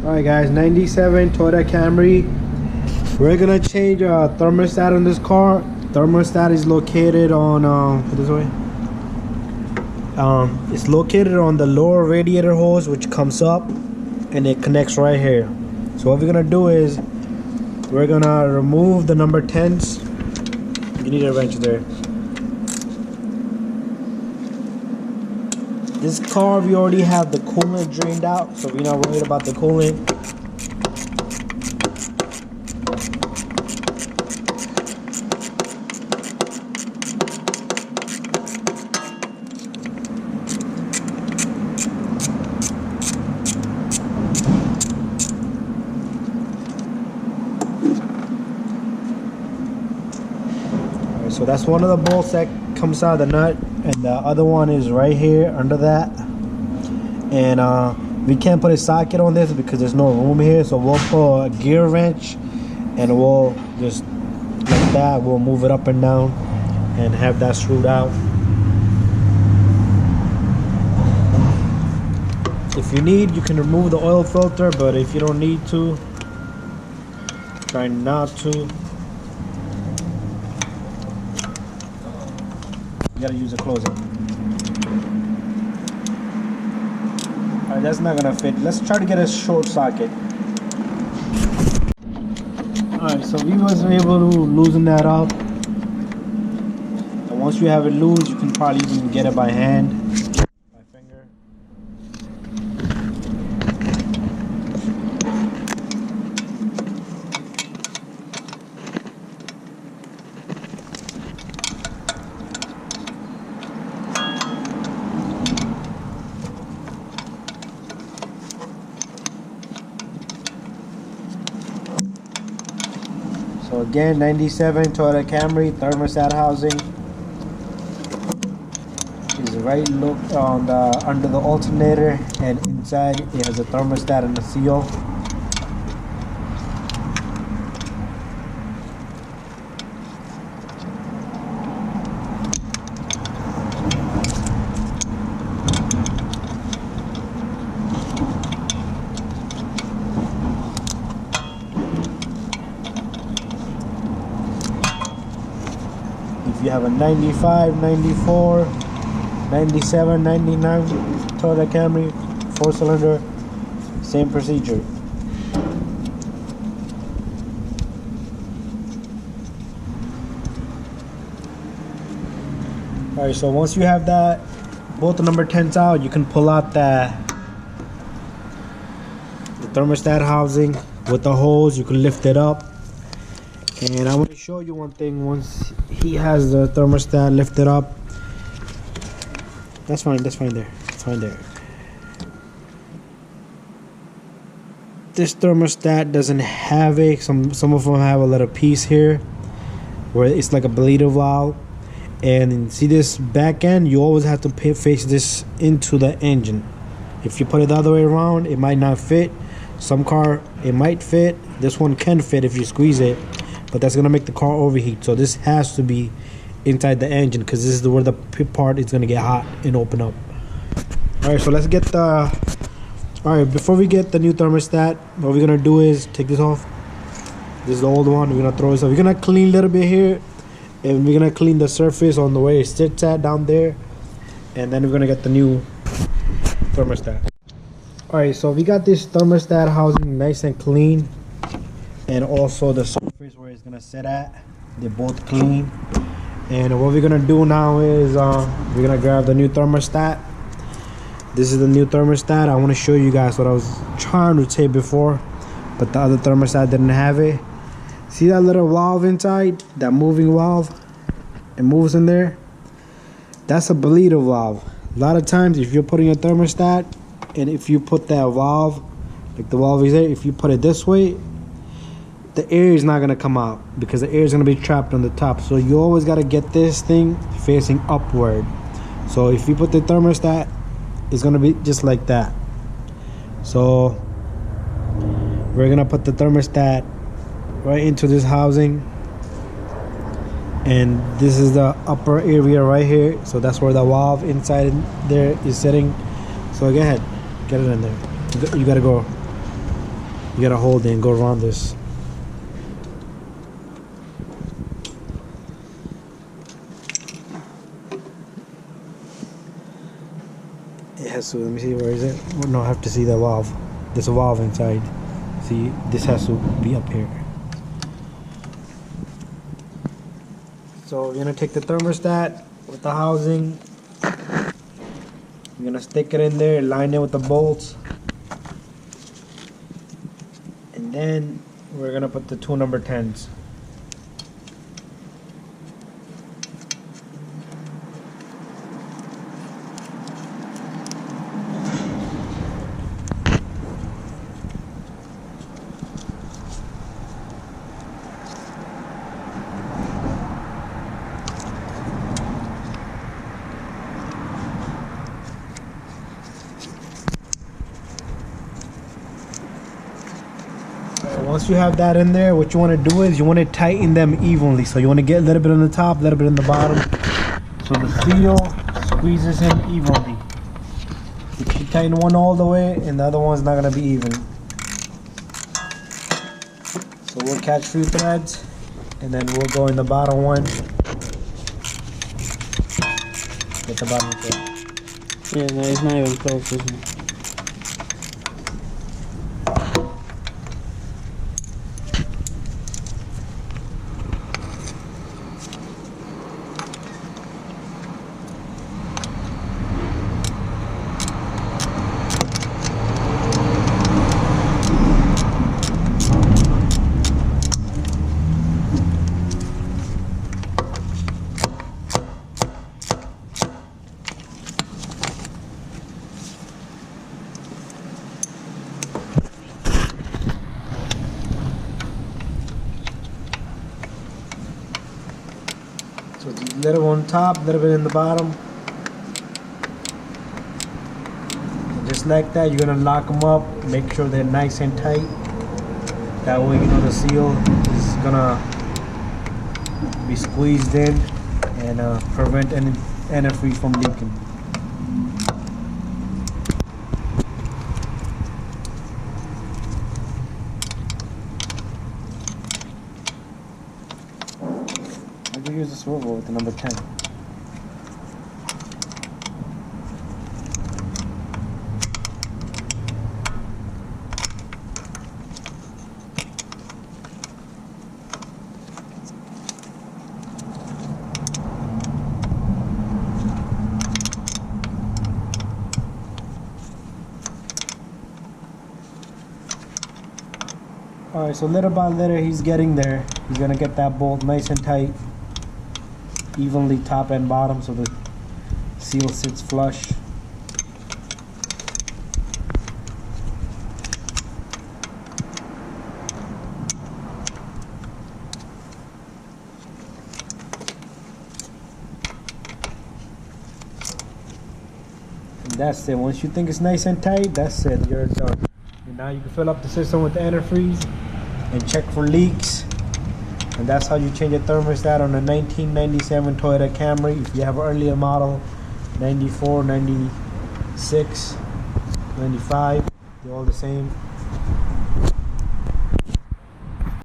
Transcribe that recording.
Alright guys, 97 Toyota Camry. We're gonna change thermostat on this car. Thermostat is located on put this way. It's located on the lower radiator hose, which comes up and it connects right here. So what we're gonna do is we're gonna remove the number 10s. You need a wrench there. This car, we already have the coolant drained out, so we're not worried about the coolant. Alright, so that's one of the bolts that comes out of the nut, and the other one is right here under that. And we can't put a socket on this because there's no room here, so we'll put a gear wrench and we'll just like that, we'll move it up and down and have that screwed out. If you need, you can remove the oil filter, but if you don't need to, try not to. You gotta use a closer. Alright, that's not gonna fit. Let's try to get a short socket. Alright, so we was able to loosen that up. And once you have it loose, you can probably even get it by hand. By finger. So again, 97 Toyota Camry thermostat housing is right on the under the alternator, and inside it has a thermostat and a seal. If you have a 95, 94, 97, 99 Toyota Camry 4-cylinder, same procedure. Alright, so once you have that, both the number 10s out, you can pull out the thermostat housing with the hose. You can lift it up. And I want to show you one thing. Once he has the thermostat lifted up, that's fine there, it's fine there. This thermostat doesn't have a, some of them have a little piece here where it's like a bleeder valve. And see this back end, you always have to face this into the engine. If you put it the other way around, it might not fit. Some car, it might fit. This one can fit if you squeeze it, but that's gonna make the car overheat. So this has to be inside the engine, because this is where the part is gonna get hot and open up. All right, so let's get the, all right, before we get the new thermostat, what we're gonna do is take this off. This is the old one. We're gonna throw this off. We're gonna clean a little bit here, and we're gonna clean the surface on the way it sits at down there, and then we're gonna get the new thermostat. All right, so we got this thermostat housing nice and clean, and also the surface where it's gonna sit at, they're both clean. And what we're gonna do now is we're gonna grab the new thermostat. This is the new thermostat. I want to show you guys what I was trying to say before, but the other thermostat didn't have it. See that little valve inside, that moving valve? It moves in there. That's a bleeder valve. A lot of times if you're putting a thermostat, and if you put that valve, like the valve is there, if you put it this way, the air is not gonna come out because the air is gonna be trapped on the top. So you always gotta get this thing facing upward. So if you put the thermostat, it's gonna be just like that. So we're gonna put the thermostat right into this housing, and this is the upper area right here. So that's where the valve inside there is sitting. So go ahead, get it in there. You gotta go. You gotta hold it and go around this. It has to, let me see, where is it? Oh, no, I have to see the valve. There's a valve inside. See, this has to be up here. So you're gonna take the thermostat with the housing. You're gonna stick it in there, line it with the bolts. And then we're gonna put the two number 10s. Once you have that in there, what you want to do is you want to tighten them evenly. So you want to get a little bit on the top, a little bit on the bottom, so the seal squeezes in evenly. If you tighten one all the way and the other one's not going to be even. So we'll catch 3 threads and then we'll go in the bottom one. Get the bottom thread. Yeah, no, it's not even close, isn't it? So it's a little on top, a little bit in the bottom. And just like that, you're gonna lock them up. Make sure they're nice and tight. That way, you know the seal is gonna be squeezed in and prevent any antifreeze from leaking. Use a swivel with the number 10. Alright, so little by little he's getting there. He's gonna get that bolt nice and tight, evenly top and bottom, so the seal sits flush. And that's it. Once you think it's nice and tight, that's it. You're done. And now you can fill up the system with antifreeze and check for leaks. And that's how you change a thermostat on a 1997 Toyota Camry. If you have an earlier model, 94, 96, 95, they're all the same.